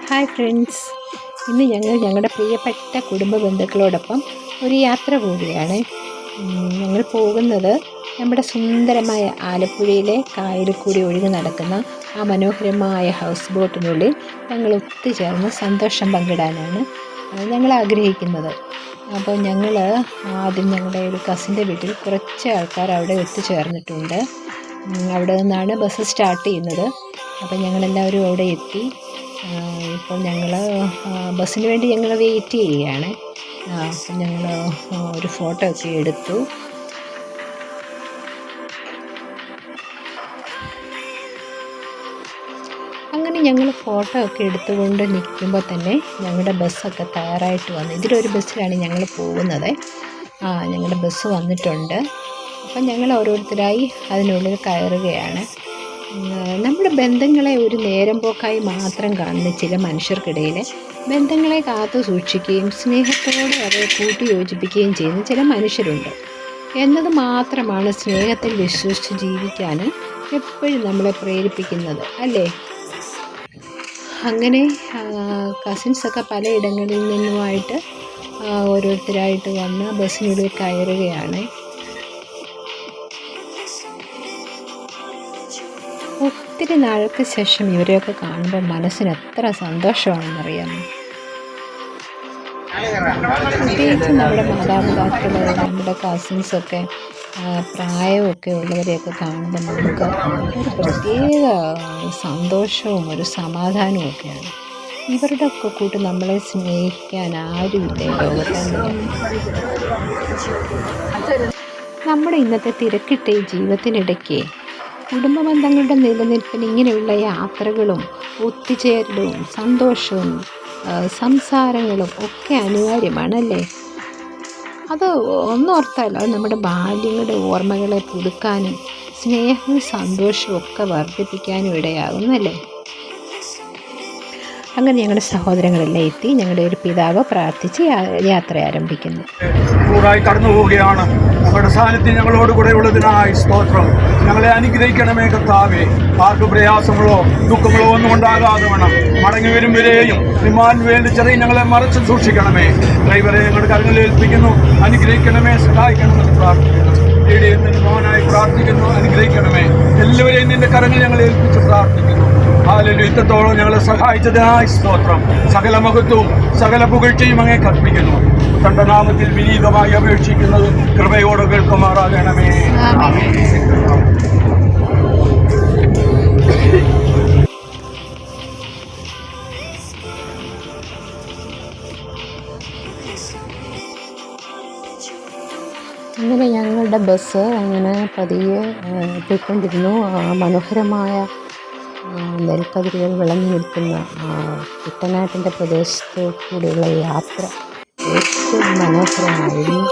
Hi friends, ഇന്ന് ഞങ്ങളുടെ പ്രിയപ്പെട്ട കുടുംബ ബന്ധുക്കളോടൊപ്പം ഒരു യാത്ര പോവുകയാണ്. ഞങ്ങൾ പോകുന്നത് നമ്മുടെ സുന്ദരമായ ആലപ്പുഴയിലെ കായലിൽ കൂടി ഒഴുകി നടക്കുന്ന ആ മനോഹരമായ ഹൗസ് ബോട്ടിനുള്ളിൽ ഞങ്ങൾ ഒത്തുചേർന്ന് സന്തോഷം പങ്കിടാനാണ് ഞങ്ങൾ ആഗ്രഹിക്കുന്നത്. അപ്പോൾ ഞങ്ങൾ ആദ്യം ഞങ്ങളുടെ ഒരു കസിൻ്റെ വീട്ടിൽ കുറച്ച് ആൾക്കാർ അവിടെ ഒത്തുചേർന്നിട്ടുണ്ട്. അവിടെ നിന്നാണ് ബസ് സ്റ്റാർട്ട് ചെയ്യുന്നത്. അപ്പോൾ ഞങ്ങളെല്ലാവരും അവിടെ എത്തി. ഇപ്പോൾ ഞങ്ങൾ ബസ്സിന് വേണ്ടി ഞങ്ങൾ വെയിറ്റ് ചെയ്യുകയാണ്. അപ്പം ഞങ്ങൾ ഒരു ഫോട്ടോ ഒക്കെ എടുത്തു. അങ്ങനെ ഞങ്ങൾ ഫോട്ടോ ഒക്കെ എടുത്തുകൊണ്ട് നിൽക്കുമ്പോൾ തന്നെ ഞങ്ങളുടെ ബസ്സൊക്കെ തയ്യാറായിട്ട് വന്നു. ഇതിലൊരു ബസ്സിലാണ് ഞങ്ങൾ പോകുന്നത്. ഞങ്ങളുടെ ബസ് വന്നിട്ടുണ്ട്. അപ്പം ഞങ്ങൾ ഓരോരുത്തരായി അതിനുള്ളിൽ കയറുകയാണ്. നമ്മുടെ ബന്ധങ്ങളെ ഒരു നേരം പോക്കായി മാത്രം കാണുന്ന ചില മനുഷ്യർക്കിടയിൽ ബന്ധങ്ങളെ കാത്തു സൂക്ഷിക്കുകയും സ്നേഹത്തോടെ അവയെ കൂട്ടി യോജിപ്പിക്കുകയും ചെയ്യുന്ന ചില മനുഷ്യരുണ്ട് എന്നത് മാത്രമാണ് സ്നേഹത്തിൽ വിശ്വസിച്ച് ജീവിക്കാൻ എപ്പോഴും നമ്മളെ പ്രേരിപ്പിക്കുന്നത്, അല്ലേ? അങ്ങനെ കസിൻസൊക്കെ പലയിടങ്ങളിൽ നിന്നുമായിട്ട് ഓരോരുത്തരായിട്ട് വന്ന് ബസ്സിനുള്ളിൽ കയറുകയാണ്. ഒത്തിരി നാൾക്ക് ശേഷം ഇവരെയൊക്കെ കാണുമ്പോൾ മനസ്സിന് എത്ര സന്തോഷമാണെന്നറിയാമോ. പ്രത്യേകിച്ച് നമ്മുടെ മാതാപിതാക്കൾ, നമ്മുടെ കസിൻസൊക്കെ പ്രായമൊക്കെ ഉള്ളവരെയൊക്കെ കാണുമ്പോൾ നമുക്ക് ഒരു പ്രത്യേക സന്തോഷവും ഒരു സമാധാനവും ഒക്കെയാണ്. ഇവരുടെ ഒക്കെ കൂട്ട് നമ്മളെ സ്നേഹിക്കാൻ ആരുമില്ല ഈ ലോകത്ത്. നമ്മുടെ ഇന്നത്തെ തിരക്കിട്ട ഈ ജീവിതത്തിനിടയ്ക്ക് കുടുംബ ബന്ധങ്ങളുടെ നിലനിൽപ്പിന് ഇങ്ങനെയുള്ള യാത്രകളും ഒത്തുചേരലും സന്തോഷവും സംസാരങ്ങളും ഒക്കെ അനിവാര്യമാണല്ലേ. അത് ഒന്നോർത്താലോ നമ്മുടെ ബാല്യങ്ങളുടെ ഓർമ്മകളെ പുതുക്കാനും സ്നേഹവും സന്തോഷവും ഒക്കെ വർദ്ധിപ്പിക്കാനും ഇടയാകുന്നല്ലേ. അങ്ങനെ ഞങ്ങളുടെ സഹോദരങ്ങളെല്ലാം എത്തി. ഞങ്ങളുടെ ഒരു പിതാവ് പ്രാർത്ഥിച്ച് യാത്ര ആരംഭിക്കുന്നു. കടന്നു പോവുകയാണ്. ഞങ്ങളുടെ സാന്നിധ്യം ഞങ്ങളോട് കൂടെ ഉള്ളതിനായി സ്തോത്രം. ഞങ്ങളെ അനുഗ്രഹിക്കണമേ കർത്താവേ. ആർക്ക് പ്രയാസങ്ങളോ ദുഃഖങ്ങളോ ഒന്നും ഉണ്ടാകാതെ വേണം മടങ്ങി വരും വരെയും വിമാനുവേൽ ചെറിയ ഞങ്ങളെ മറച്ചു സൂക്ഷിക്കണമേ. ഡ്രൈവറെ ഞങ്ങളുടെ കരങ്ങളിൽ ഏൽപ്പിക്കുന്നു. അനുഗ്രഹിക്കണമേ, സഹായിക്കണമെന്ന് പ്രാർത്ഥിക്കുന്നു. മോനായി പ്രാർത്ഥിക്കുന്നു. അനുഗ്രഹിക്കണമേ. എല്ലാവരെയും നിന്റെ കരങ്ങൾ ഞങ്ങൾ ഏൽപ്പിച്ച് പ്രാർത്ഥിക്കുന്നു. ഹല്ലേലൂയ. ഇത്രത്തോളം ഞങ്ങളെ സഹായിച്ചതിനായി സ്തോത്രം. സകല മഹത്വവും സകല പുകഴ്ചയും അങ്ങേ കൽപ്പിക്കുന്നു. തന്റെ നാമത്തിൽ വിനീതമായി അപേക്ഷിക്കുന്നത് കൃപയോടെ കേൾക്കുമാറാകണമേ. അങ്ങനെ ഞങ്ങളുടെ ബസ് അങ്ങനെ പതിയെ പോയിക്കൊണ്ടിരുന്നു. മനോഹരമായ നെൽക്കതിരുകൾ വിളഞ്ഞു നിൽക്കുന്ന കുട്ടനാട്ടിൻ്റെ പ്രദേശത്ത് കൂടെയുള്ള യാത്ര ഏറ്റവും മനോഹരമായിരുന്നു.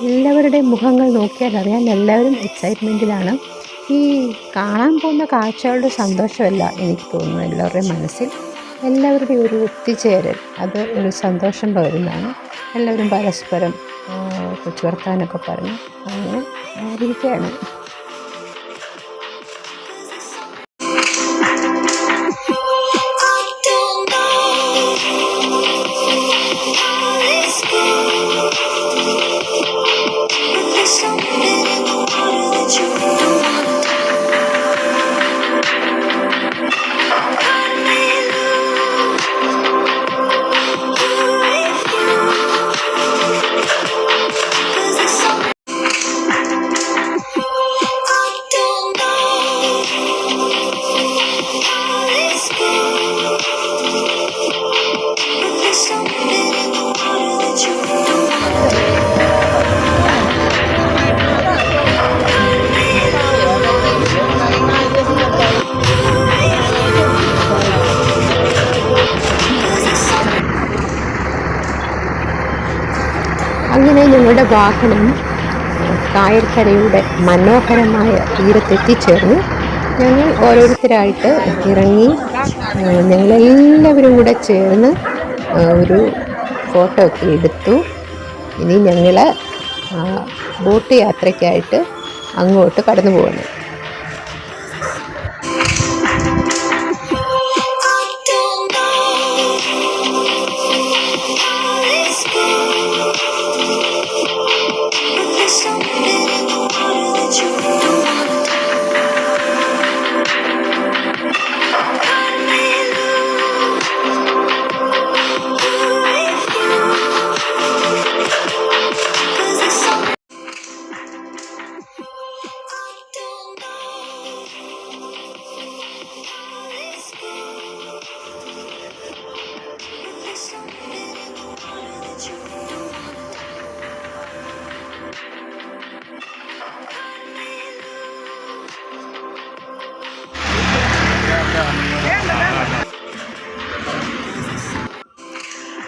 എല്ലാവരുടെയും മുഖങ്ങൾ നോക്കിയാൽ അറിയാൻ എല്ലാവരും എക്സൈറ്റ്മെൻറ്റിലാണ്. ഈ കാണാൻ പോകുന്ന കാഴ്ചകളുടെ സന്തോഷമല്ല എനിക്ക് തോന്നുന്നു എല്ലാവരുടെയും മനസ്സിൽ. എല്ലാവരുടെയും ഒരു ഒത്തുചേരൽ അത് ഒരു സന്തോഷം പകരുന്നതാണ്. എല്ലാവരും പരസ്പരം കൊച്ചു വർത്താനൊക്കെ പറഞ്ഞ് അങ്ങനെ ഇരിക്കുകയാണ്. ഞങ്ങളുടെ വാഹനം കായൽക്കരയുടെ മനോഹരമായ തീരത്തെത്തിച്ചേർന്നു. ഞങ്ങൾ ഓരോരുത്തരായിട്ട് ഇറങ്ങി ഞങ്ങളെല്ലാവരും കൂടെ ചേർന്ന് ഒരു ഫോട്ടോ ഒക്കെ എടുത്തു. ഇനി ഞങ്ങൾ ബോട്ട് യാത്രയ്ക്കായിട്ട് അങ്ങോട്ട് കടന്നു പോകുന്നു.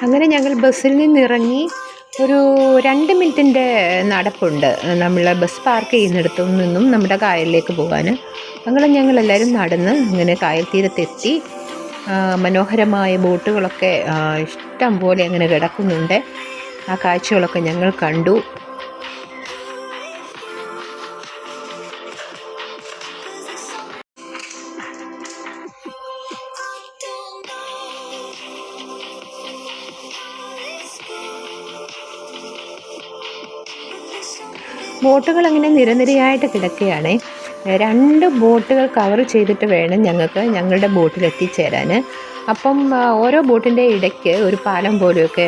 അങ്ങനെ ഞങ്ങൾ ബസ്സിൽ നിന്നിറങ്ങി ഒരു 2 മിനിറ്റിൻ്റെ നടപ്പുണ്ട് നമ്മൾ ബസ് പാർക്ക് ചെയ്യുന്നിടത്തു നിന്നും നമ്മുടെ കായലിലേക്ക് പോകാൻ. അങ്ങനെ ഞങ്ങളെല്ലാവരും നടന്ന് ഇങ്ങനെ കായൽ തീരത്തെത്തി. മനോഹരമായ ബോട്ടുകളൊക്കെ ഇഷ്ടം പോലെ അങ്ങനെ കിടക്കുന്നുണ്ട്. ആ കാഴ്ചകളൊക്കെ ഞങ്ങൾ കണ്ടു. ബോട്ടുകൾ അങ്ങനെ നിരനിരയായിട്ട് കിടക്കുകയാണ്. 2 ബോട്ടുകൾ കവർ ചെയ്തിട്ട് വേണം ഞങ്ങൾക്ക് ഞങ്ങളുടെ ബോട്ടിൽ എത്തിച്ചേരാൻ. അപ്പം ഓരോ ബോട്ടിൻ്റെ ഇടയ്ക്ക് ഒരു പാലം പോലെയൊക്കെ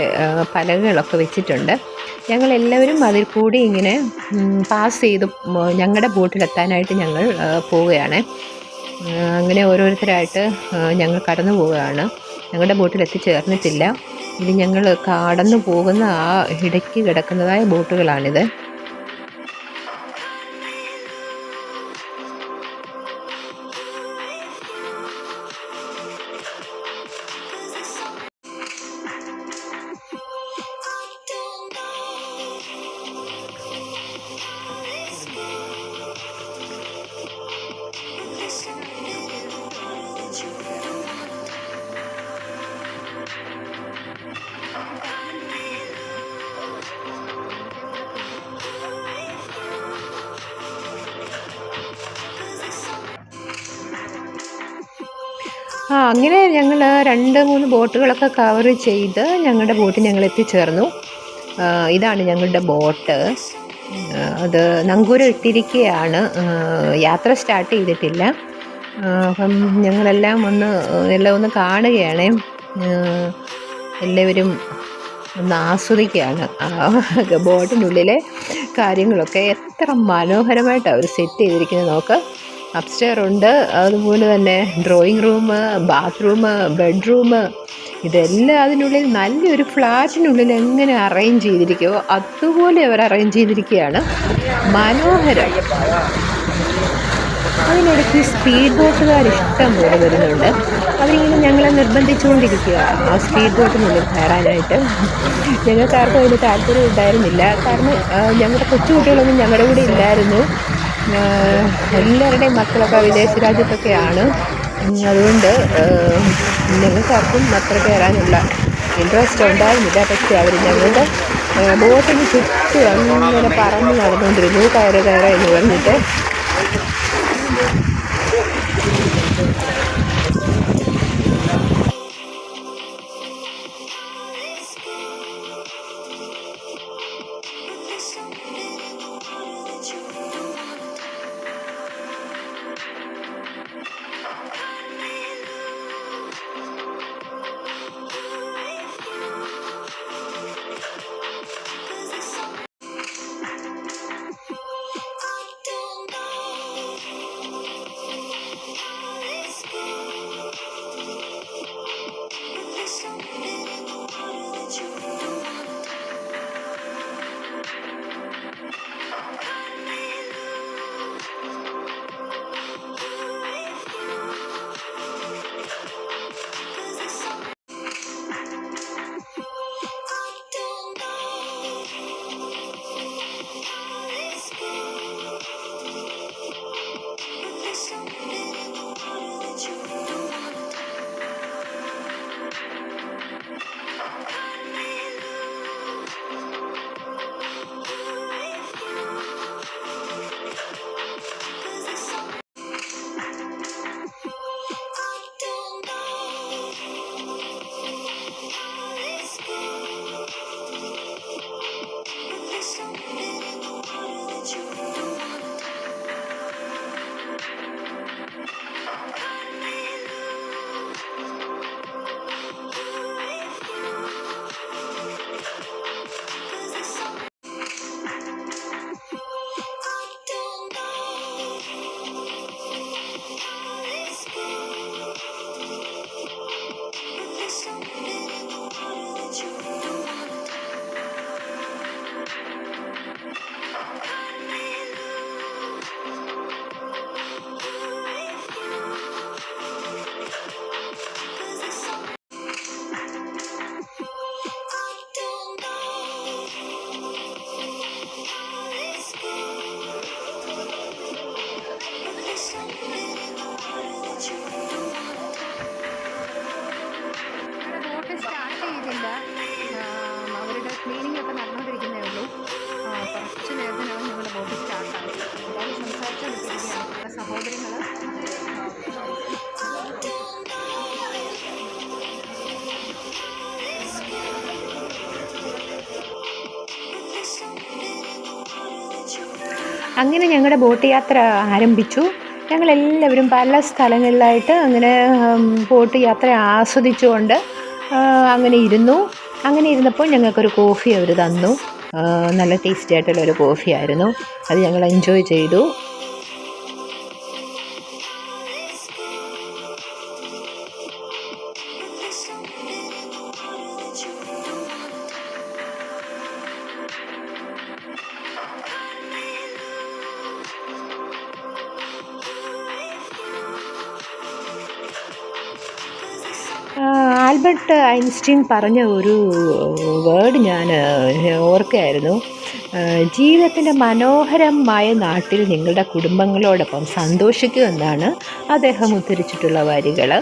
പലകകളൊക്കെ വെച്ചിട്ടുണ്ട്. ഞങ്ങളെല്ലാവരും അതിൽ കൂടി ഇങ്ങനെ പാസ് ചെയ്ത് ഞങ്ങളുടെ ബോട്ടിലെത്താനായിട്ട് ഞങ്ങൾ പോവുകയാണ്. അങ്ങനെ ഓരോരുത്തരായിട്ട് ഞങ്ങൾ കടന്നു പോവുകയാണ്. ഞങ്ങളുടെ ബോട്ടിൽ എത്തിച്ചേർന്നിട്ടില്ല. ഇത് ഞങ്ങൾ കടന്നു പോകുന്ന ആ ഇടയ്ക്ക് കിടക്കുന്നതായ ബോട്ടുകളാണിത്. അങ്ങനെ ഞങ്ങൾ 2-3 ബോട്ടുകളൊക്കെ കവർ ചെയ്ത് ഞങ്ങളുടെ ബോട്ടിൽ ഞങ്ങൾ എത്തിച്ചേർന്നു. ഇതാണ് ഞങ്ങളുടെ ബോട്ട്. അത് നങ്കൂരം ഇട്ടിരിക്കുകയാണ്. യാത്ര സ്റ്റാർട്ട് ചെയ്തിട്ടില്ല. അപ്പം ഞങ്ങളെല്ലാം എല്ലാം ഒന്ന് കാണുകയാണ്. എല്ലാവരും ഒന്ന് ആസ്വദിക്കുകയാണ് ബോട്ടിനുള്ളിലെ കാര്യങ്ങളൊക്കെ. എത്ര മനോഹരമായിട്ടാണ് അവർ സെറ്റ് ചെയ്തിരിക്കുന്നത് നോക്ക്. അപ്സ്റ്റെയർ ഉണ്ട്, അതുപോലെ തന്നെ ഡ്രോയിങ് റൂം, ബാത്റൂം, ബെഡ്റൂം, ഇതെല്ലാം അതിനുള്ളിൽ നല്ലൊരു ഫ്ലാറ്റിനുള്ളിൽ എങ്ങനെ അറേഞ്ച് ചെയ്തിരിക്കുമോ അതുപോലെ അവർ അറേഞ്ച് ചെയ്തിരിക്കുകയാണ്. മനോഹരം. അതിനിടയ്ക്ക് സ്പീഡ് ബോട്ടുകാർ ഇഷ്ടം പോലെ വരുന്നുണ്ട്. അവരിങ്ങനെ ഞങ്ങളെ നിർബന്ധിച്ചുകൊണ്ടിരിക്കുക ആ സ്പീഡ് ബോട്ടിനുള്ളിൽ കയറാനായിട്ട്. ഞങ്ങൾക്കാർക്കും അതിന് താല്പര്യം ഉണ്ടായിരുന്നില്ല. കാരണം ഞങ്ങളുടെ കൊച്ചുകുട്ടികളൊന്നും ഞങ്ങളുടെ കൂടെ ഇല്ലായിരുന്നു. എല്ലാവരുടെയും മക്കളൊക്കെ വിദേശ രാജ്യത്തൊക്കെയാണ്. അതുകൊണ്ട് ഞങ്ങൾക്കാർക്കും അത്ര കയറാനുള്ള ഇൻട്രസ്റ്റ് ഉണ്ടായിരുന്നില്ല. പക്ഷേ അവർ ഞങ്ങളുടെ ബോട്ടിന് ചുറ്റും അങ്ങനെ പറന്ന് നടന്നുകൊണ്ടിരുന്നു. കയറ് എന്ന് പറഞ്ഞിട്ട്. Peace. അങ്ങനെ ഞങ്ങളുടെ ബോട്ട് യാത്ര ആരംഭിച്ചു. ഞങ്ങളെല്ലാവരും പല സ്ഥലങ്ങളിലായിട്ട് അങ്ങനെ ബോട്ട് യാത്ര ആസ്വദിച്ചുകൊണ്ട് അങ്ങനെ ഇരുന്നപ്പോൾ ഞങ്ങൾക്കൊരു കോഫി അവർ തന്നു. നല്ല ടേസ്റ്റി ആയിട്ടുള്ളൊരു കോഫി ആയിരുന്നു. അത് ഞങ്ങൾ എൻജോയ് ചെയ്തു. ആൽബർട്ട് ഐൻസ്റ്റീൻ പറഞ്ഞ ഒരു വേർഡ് ഞാൻ ഓർക്കുകയായിരുന്നു. ജീവിതത്തിൻ്റെ മനോഹരമായ നാട്ടിൽ നിങ്ങളുടെ കുടുംബങ്ങളോടൊപ്പം സന്തോഷിക്കൂ എന്നാണ് അദ്ദേഹം ഉദ്ധരിച്ചിട്ടുള്ള വരികൾ.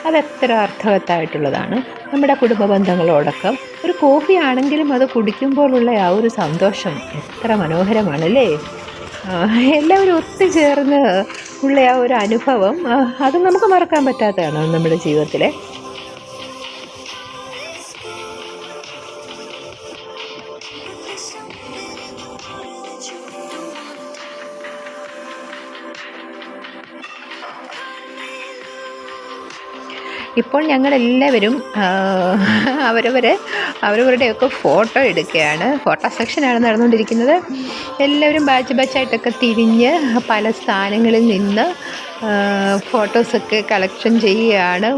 അതെത്ര അർത്ഥവത്തായിട്ടുള്ളതാണ്. നമ്മുടെ കുടുംബ ബന്ധങ്ങളോടൊപ്പം ഒരു കോഫി ആണെങ്കിലും അത് കുടിക്കുമ്പോഴുള്ള ആ ഒരു സന്തോഷം എത്ര മനോഹരമാണല്ലേ. എല്ലാവരും ഒത്തുചേർന്ന് ഉള്ള ആ ഒരു അനുഭവം അത് നമുക്ക് മറക്കാൻ പറ്റാത്തതാണ് നമ്മുടെ ജീവിതത്തിലെ. ഇപ്പോൾ ഞങ്ങളെല്ലാവരും അവരവരുടെയൊക്കെ ഫോട്ടോ എടുക്കുകയാണ്. ഫോട്ടോ സെക്ഷനാണ് നടന്നുകൊണ്ടിരിക്കുന്നത്. എല്ലാവരും ബാച്ചായിട്ടൊക്കെ തിരിഞ്ഞ് പല സ്ഥാനങ്ങളിൽ നിന്ന് ഫോട്ടോസൊക്കെ കളക്ഷൻ ചെയ്യുകയാണ്.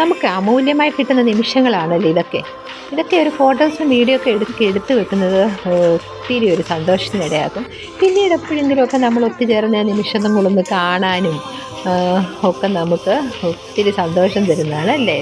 നമുക്ക് അമൂല്യമായി കിട്ടുന്ന നിമിഷങ്ങളാണല്ലോ ഇതൊക്കെ ഒരു ഫോട്ടോസും വീഡിയോ ഒക്കെ എടുത്ത് വെക്കുന്നത് ഒത്തിരി ഒരു സന്തോഷത്തിനിടയാക്കും. പിന്നീട് എപ്പോഴെങ്കിലുമൊക്കെ നമ്മൾ ഒത്തുചേർന്ന നിമിഷങ്ങളൊന്ന് കാണാനും ഒക്കെ നമുക്ക് ഒത്തിരി സന്തോഷം തരുന്നതാണ് അല്ലേ.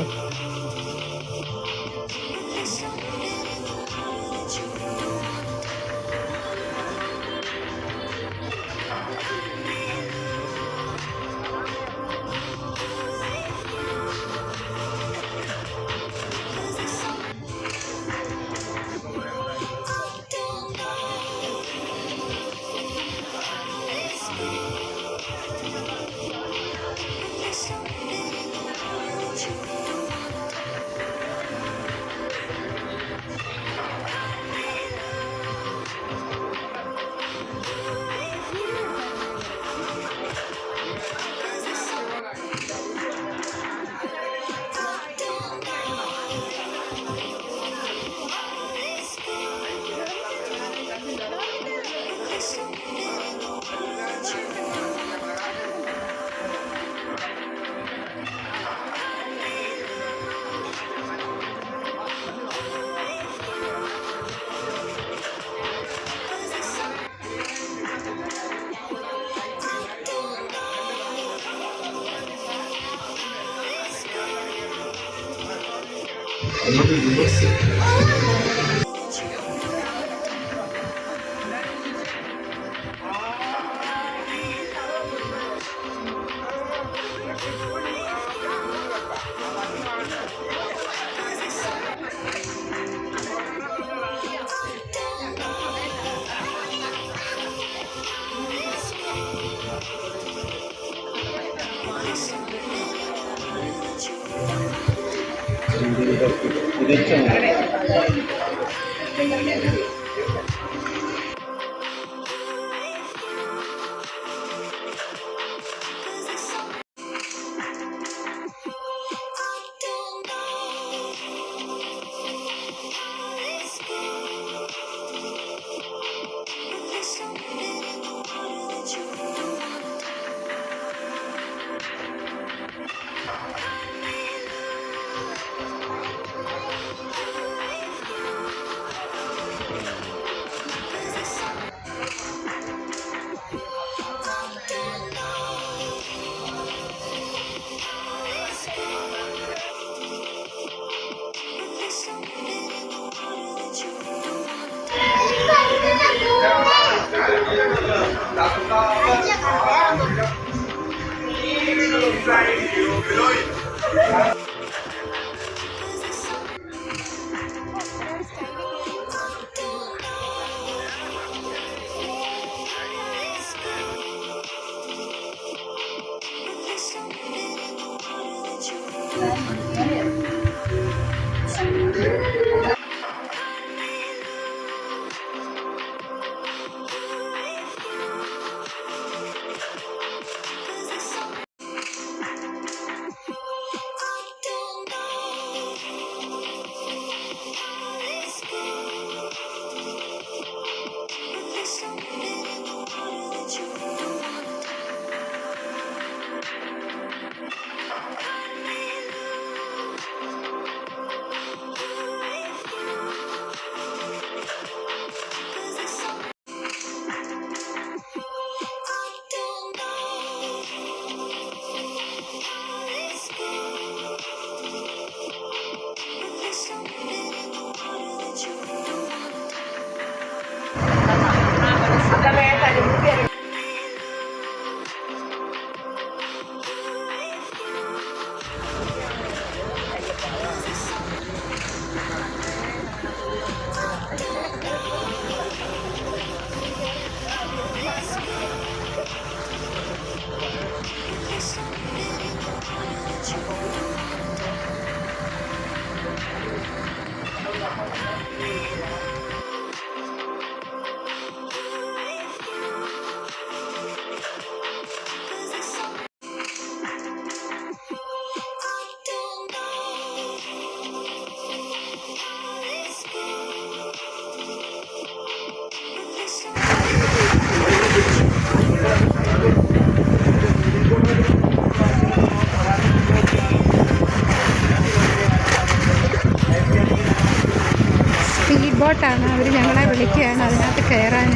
ബോട്ടാണ്. അവർ ഞങ്ങളെ വിളിക്കുകയാണ് അതിനകത്ത് കയറാൻ.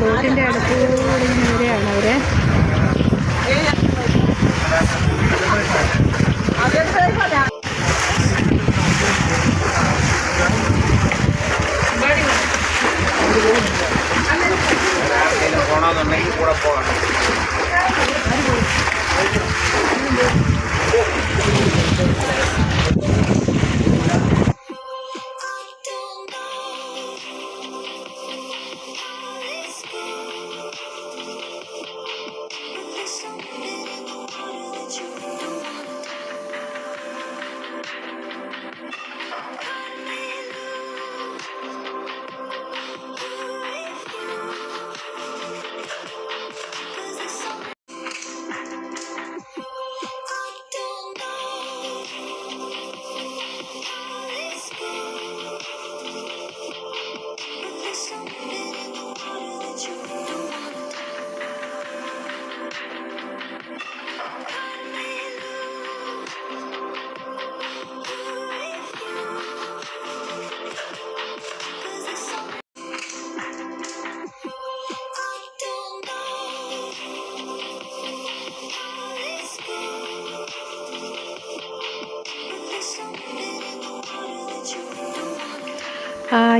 ബോട്ടിൻ്റെ അടുത്തുകൂടി ഇങ്ങനെ വരികയാണ് അവർ. പോകണമെന്നുണ്ടെങ്കിൽ കൂടെ പോകണം.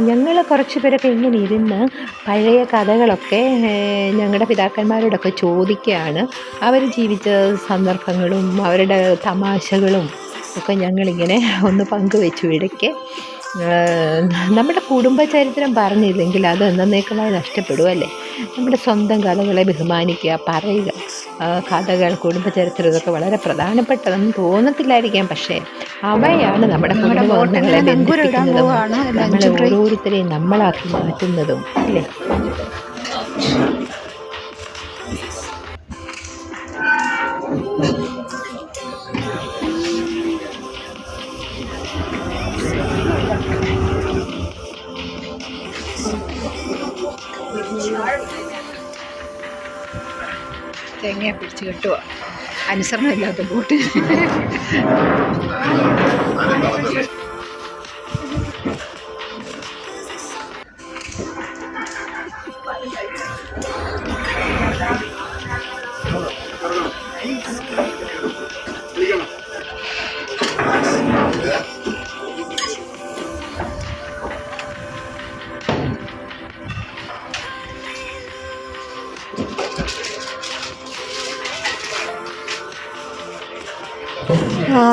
ഞങ്ങൾ കുറച്ച് പേരൊക്കെ ഇങ്ങനെ ഇരുന്ന് പഴയ കഥകളൊക്കെ ഞങ്ങളുടെ പിതാക്കന്മാരോടൊക്കെ ചോദിക്കുകയാണ്. അവർ ജീവിച്ച സന്ദർഭങ്ങളും അവരുടെ തമാശകളും ഒക്കെ ഞങ്ങളിങ്ങനെ ഒന്ന് പങ്കുവെച്ചു ഇടയ്ക്ക്. നമ്മുടെ കുടുംബചരിത്രം പറഞ്ഞില്ലെങ്കിൽ അത് എന്നേക്കുമായി നഷ്ടപ്പെടുമല്ലേ. നമ്മുടെ സ്വന്തം കഥകളെ ബഹുമാനിക്കുക, പറയുക. കഥകൾ, കുടുംബചരിത്രം ഇതൊക്കെ വളരെ പ്രധാനപ്പെട്ടതെന്ന് തോന്നത്തില്ലായിരിക്കാം, പക്ഷേ അവയാണ് നമ്മുടെ കുടുംബബന്ധങ്ങളെ ബന്ധിപ്പിക്കുന്നതും നമ്മളെ ഓരോരുത്തരെയും നമ്മളാക്കി മാറ്റുന്നതും അല്ലേ. തേങ്ങ പിടിച്ച് കെട്ടുക, അനുസരണമില്ലാത്ത ബോട്ട്.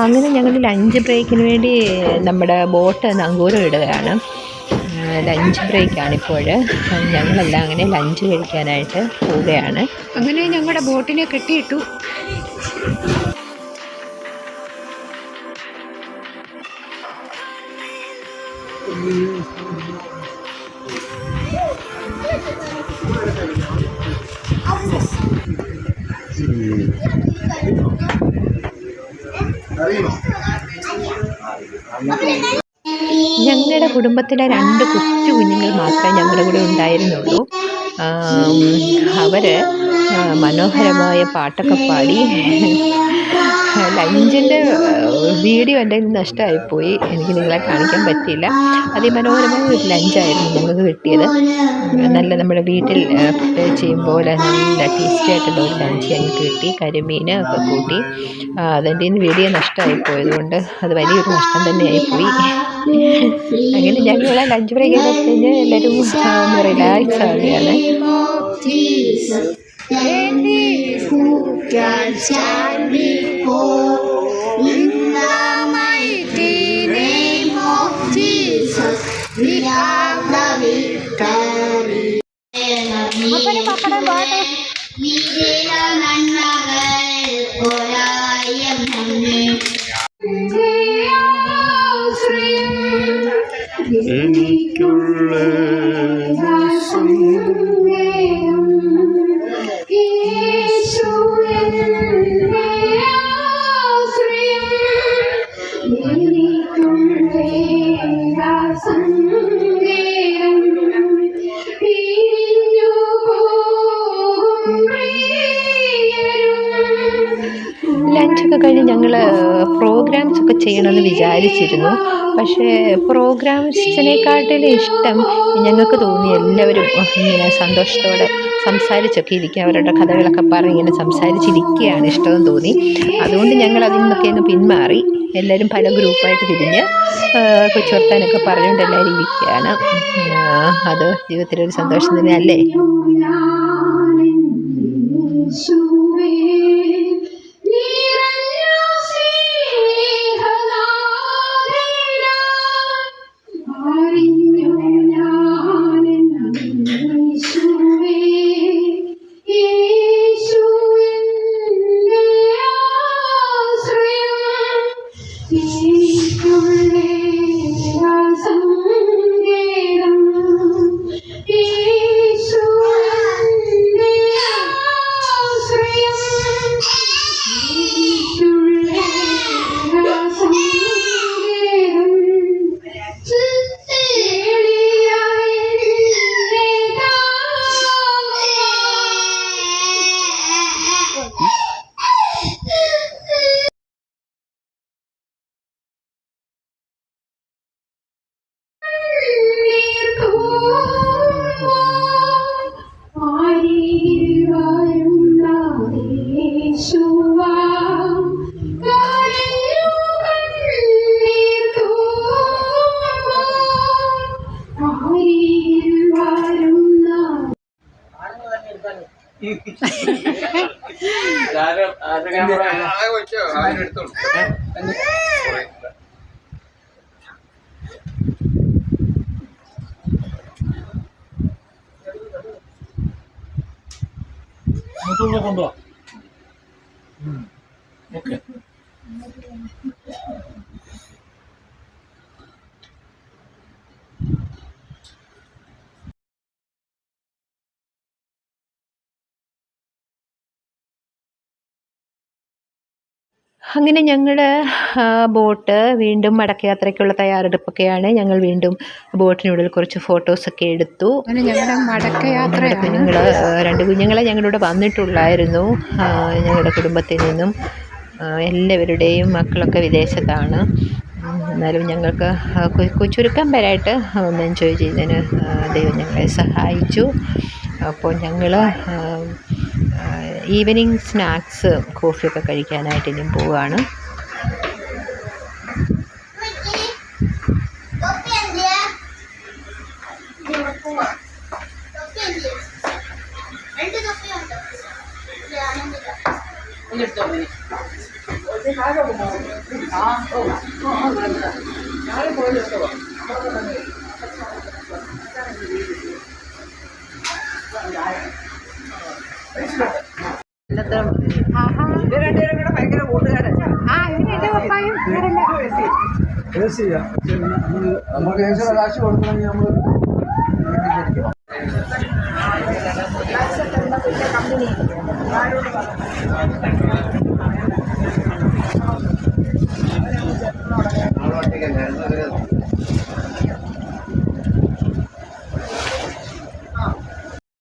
അങ്ങനെ ഞങ്ങൾ ലഞ്ച് ബ്രേക്കിന് വേണ്ടി നമ്മുടെ ബോട്ട് നങ്കൂരം ഇടുകയാണ്. ലഞ്ച് ബ്രേക്കാണിപ്പോൾ. ഞങ്ങളെല്ലാം അങ്ങനെ ലഞ്ച് കഴിക്കാനായിട്ട് പോവുകയാണ്. അങ്ങനെ ഞങ്ങളുടെ ബോട്ടിനെ കെട്ടിയിട്ടു. ഞങ്ങളുടെ കുടുംബത്തിലെ 2 കൊച്ചു കുഞ്ഞുങ്ങൾ മാത്രമേ ഞങ്ങളുടെ കൂടെ ഉണ്ടായിരുന്നുള്ളൂ. അവർ മനോഹരമായ പാട്ടൊക്കെ പാടി. ലഞ്ചിൻ്റെ വീഡിയോ എൻ്റെ നഷ്ടമായിപ്പോയി, എനിക്ക് നിങ്ങളെ കാണിക്കാൻ പറ്റിയില്ല. അതിമനോഹരമായ ഒരു ലഞ്ചായിരുന്നു ഞങ്ങൾക്ക് കിട്ടിയത്. നല്ല നമ്മുടെ വീട്ടിൽ പ്രിപ്പയർ ചെയ്യും പോലെ നല്ല ടേസ്റ്റി ആയിട്ടുള്ള ഒരു ലഞ്ച് ഞങ്ങൾക്ക് കിട്ടി. കരിമീൻ ഒക്കെ കൂട്ടി. അതിൻ്റെ വീഡിയോ നഷ്ടമായിപ്പോയതുകൊണ്ട് അത് വലിയൊരു നഷ്ടം തന്നെയായിപ്പോയി. അങ്ങനെ ഞങ്ങൾ ലഞ്ച് ബ്രേക്ക് ചെയ്ത് കഴിഞ്ഞ് എല്ലാവരും റിലാക്സ് ആവുകയാണ്. എനിക്കുള്ള ലഞ്ചൊക്കെ കഴിഞ്ഞ് ഞങ്ങൾ പ്രോഗ്രാംസ് ഒക്കെ ചെയ്യണമെന്ന് വിചാരിച്ചിരുന്നു. പക്ഷേ പ്രോഗ്രാംസിനെക്കാട്ടിലും ഇഷ്ടം ഞങ്ങൾക്ക് തോന്നി എല്ലാവരും ഇങ്ങനെ സന്തോഷത്തോടെ സംസാരിച്ചൊക്കെ ഇരിക്കുക, അവരുടെ കഥകളൊക്കെ പറഞ്ഞ് ഇങ്ങനെ സംസാരിച്ചിരിക്കുകയാണ് ഇഷ്ടമെന്ന് തോന്നി. അതുകൊണ്ട് ഞങ്ങൾ അതിൽ നിന്നൊക്കെ അങ്ങ് പിന്മാറി. എല്ലാവരും പല ഗ്രൂപ്പായിട്ട് തിരിഞ്ഞ് കൊച്ചു വർത്താനൊക്കെ പറഞ്ഞുകൊണ്ട് എല്ലാവരും ഇരിക്കുകയാണ്. അത് ജീവിതത്തിലൊരു സന്തോഷം തന്നെയല്ലേ. കൊണ്ടുപോവാ. ഓക്കെ. അങ്ങനെ ഞങ്ങൾ ബോട്ട് വീണ്ടും മടക്കയാത്രയ്ക്കുള്ള തയ്യാറെടുപ്പൊക്കെയാണ്. ഞങ്ങൾ വീണ്ടും ബോട്ടിനുള്ളിൽ കുറച്ച് ഫോട്ടോസൊക്കെ എടുത്തു. അങ്ങനെ ഞങ്ങളുടെ മടക്കയാത്ര കുഞ്ഞുങ്ങൾ 2 കുഞ്ഞുങ്ങളെ ഞങ്ങളുടെ വന്നിട്ടുള്ളായിരുന്നു. ഞങ്ങളുടെ കുടുംബത്തിൽ നിന്നും എല്ലാവരുടെയും മക്കളൊക്കെ വിദേശത്താണ്. എന്നാലും ഞങ്ങൾക്ക് ചുരുക്കം പേരായിട്ട് ഒന്ന് എൻജോയ് ചെയ്യുന്നതിന് ദൈവം ഞങ്ങളെ സഹായിച്ചു. അപ്പോൾ ഞങ്ങൾ ഈവനിങ് സ്നാക്സ് കോഫിയൊക്കെ കഴിക്കാനായിട്ട് ഇനിയും പോവുകയാണ്. നമുക്ക് കാശ് കൊടുക്കണമെങ്കിൽ നമ്മൾ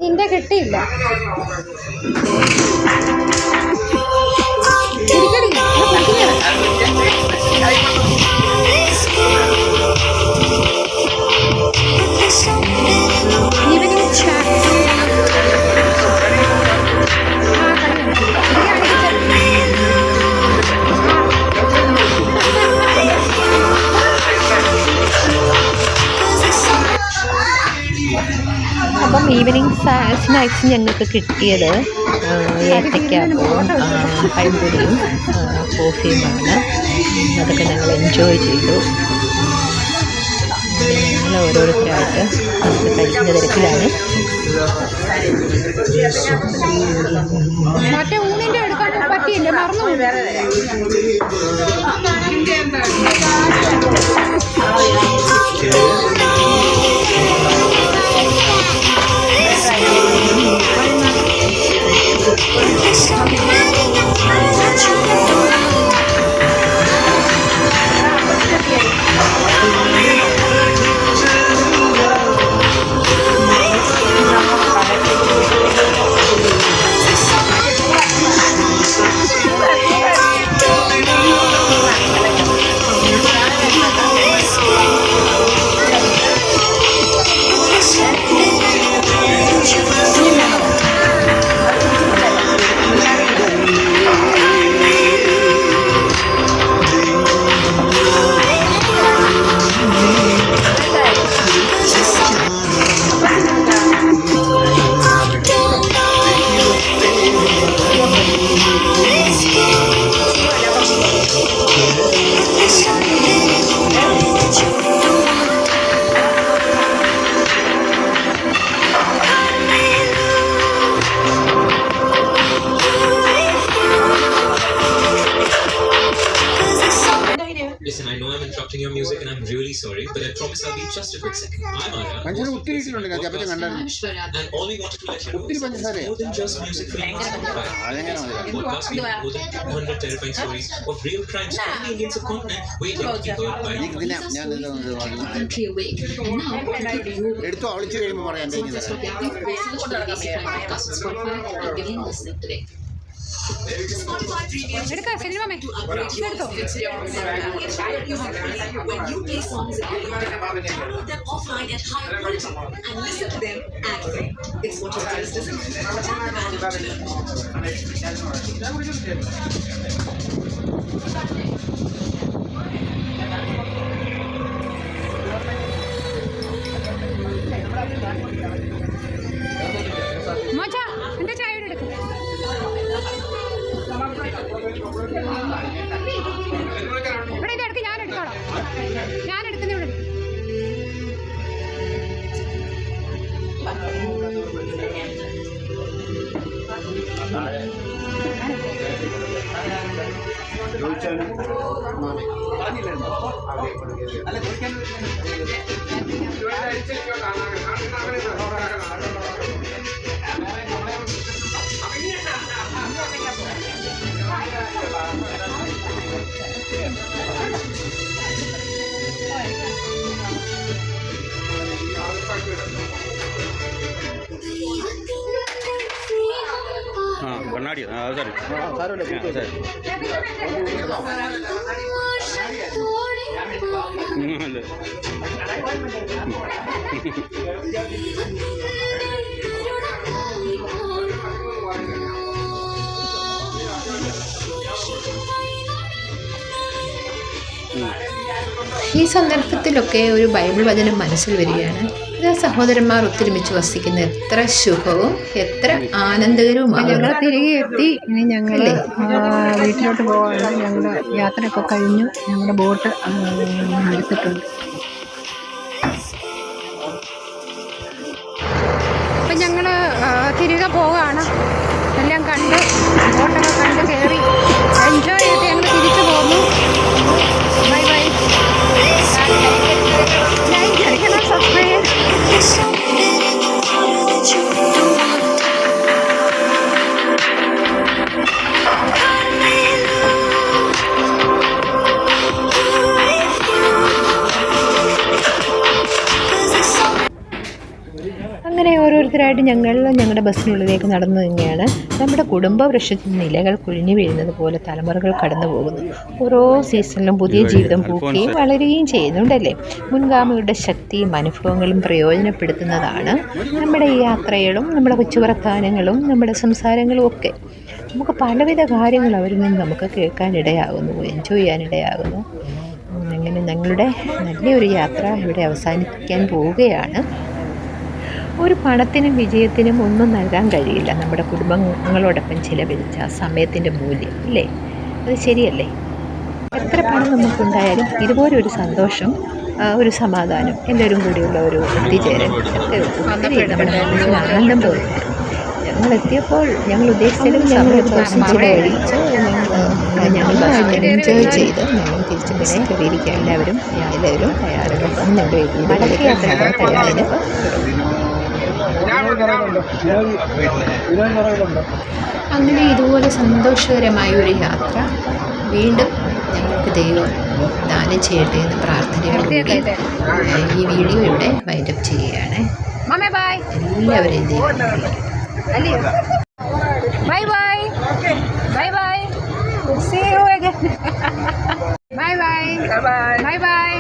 നിന്റെ കിട്ടിയില്ല. അപ്പം ഈവനിങ് സ്നാക്സ് ഞങ്ങൾക്ക് കിട്ടിയത് ഏത്തയ്ക്കാപ്പവും പഴംപൊരിയും കോഫിയുമാണ്. അതൊക്കെ ഞങ്ങൾ എൻജോയ് ചെയ്തു. ഞങ്ങൾ ഓരോരുത്തരായിട്ട് നമുക്ക് കഴിക്കുന്ന തിരക്കിലാണ്. മറ്റേ ഊണിൻ്റെ എടുക്കാൻ പറ്റിയില്ല, മറന്നു. I'm really sorry, but I promise I'll be just a quick second. I'm Aya. പഞ്ചസാര ഒത്തിരി ഇട്ടിട്ടുണ്ട് അത്യാവശ്യം കണ്ടായിരുന്നു. And all we wanted to let you know ഒത്തിരി is that it's പഞ്ചസാരയാ. more than just music for you. അതെങ്ങനെ Podcast we have more than 200 terrifying stories of real crimes from the Indian subcontinent waiting to be heard by you. ഇതിനെ ഞാൻ country awake. And now, എടുത്തോ അവളിച്ച് കഴിയുമ്പോൾ പറയാം so that's what we are doing. Research for the basic crime podcast on Spotify and begin listening today. എടുക്കാം cinema To upgrade your favorite when you play songs in your download them offline at higher quality and listen to them ad-free. It's what your taste is. മോച്ച എൻ്റെ ചായ എടുക്കും. ഇവിടെ ഇത് എടുക്ക്, ഞാൻ എടുത്തോളാം. ഞാൻ എടുക്കുന്ന ഇവിടെ കണ്ണാടി സാരമില്ല ഈ സന്ദർഭത്തിലൊക്കെ ഒരു ബൈബിൾ വചനം മനസ്സിൽ വരികയാണ്. ഇത് സഹോദരന്മാർ ഒത്തൊരുമിച്ച് വസിക്കുന്ന എത്ര ശുഭവും എത്ര ആനന്ദകരവുമാണ്. ഞങ്ങൾ തിരികെ എത്തി. ഇനി ഞങ്ങൾ വീട്ടിലോട്ട് പോകാൻ ഞങ്ങളുടെ യാത്രയൊക്കെ കഴിഞ്ഞു. ഞങ്ങളുടെ ബോട്ട് എടുത്തിട്ടുണ്ട്. അപ്പം ഞങ്ങൾ തിരികെ പോവുകയാണ്. എല്ലാം കണ്ട് ബോട്ടൊക്കെ കണ്ട് കയറി എൻജോയ് ചെയ്തിട്ട് ഞങ്ങൾ തിരിച്ചു പോന്നു. Bye bye. ലൈക്ക് അടിക്കണം, സബ്സ്ക്രൈബ്. അങ്ങനെ ഓരോരുത്തരായിട്ട് ഞങ്ങളുടെ ബസ്സിനുള്ളിലേക്ക് നടന്നു തന്നെയാണ്. നമ്മുടെ കുടുംബവൃക്ഷത്തിൽ നിലകൾ കുഴിഞ്ഞു വീഴുന്നത് പോലെ തലമുറകൾ കടന്നു പോകുന്നു. ഓരോ സീസണിലും പുതിയ ജീവിതം പൂക്കുകയും വളരുകയും ചെയ്യുന്നുണ്ടല്ലേ. മുൻഗാമികളുടെ ശക്തിയും അനുഭവങ്ങളും പ്രയോജനപ്പെടുത്തുന്നതാണ് നമ്മുടെ ഈ യാത്രകളും നമ്മുടെ കൊച്ചുവർത്താനങ്ങളും നമ്മുടെ സംസാരങ്ങളും ഒക്കെ. നമുക്ക് പലവിധ കാര്യങ്ങൾ അവരിൽ നിന്ന് നമുക്ക് കേൾക്കാനിടയാകുന്നു, എൻജോയ് ചെയ്യാനിടയാകുന്നു. അങ്ങനെ ഞങ്ങളുടെ നല്ലൊരു യാത്ര ഇവിടെ അവസാനിക്കാൻ പോവുകയാണ്. ഒരു പണത്തിനും വിജയത്തിനും ഒന്നും നൽകാൻ കഴിയില്ല നമ്മുടെ കുടുംബങ്ങളോടൊപ്പം ചിലവഴിച്ച ആ സമയത്തിൻ്റെ മൂല്യം, അല്ലേ? അത് ശരിയല്ലേ? എത്ര പണം നമുക്കുണ്ടായാലും ഇതുപോലെ ഒരു സന്തോഷം, ഒരു സമാധാനം, എല്ലാവരും കൂടിയുള്ള ഒരു എത്തിച്ചേരൽ ഒക്കെ ഒത്തിരി നമ്മുടെ മനസ്സിന് ആനന്ദം തോന്നുന്നു. ഞങ്ങളെത്തിയപ്പോൾ ഞങ്ങൾ ഉദ്ദേശിച്ചതും ഞങ്ങൾ ചിലവഴിച്ച് ഞങ്ങൾ എൻജോയ് ചെയ്ത് ഞങ്ങൾ തിരിച്ചു ബസ്സിൽ കയറിയിരിക്കുക. എല്ലാവരും തയ്യാറെടുപ്പ് ഞങ്ങളുടെ മടക്ക യാത്രയുടെ തയ്യാറെടുപ്പ്. അങ്ങനെ ഇതുപോലെ സന്തോഷകരമായ ഒരു യാത്ര വീണ്ടും ഞങ്ങൾക്ക് ദൈവം ദാനം ചെയ്യട്ടെ എന്ന് പ്രാർത്ഥനയോടുകൂടി ഈ വീഡിയോ ഇവിടെ വൈൻഡപ്പ് ചെയ്യുകയാണ്. എല്ലാവരെയും ദൈവം bye bye bye bye see you again bye bye bye by.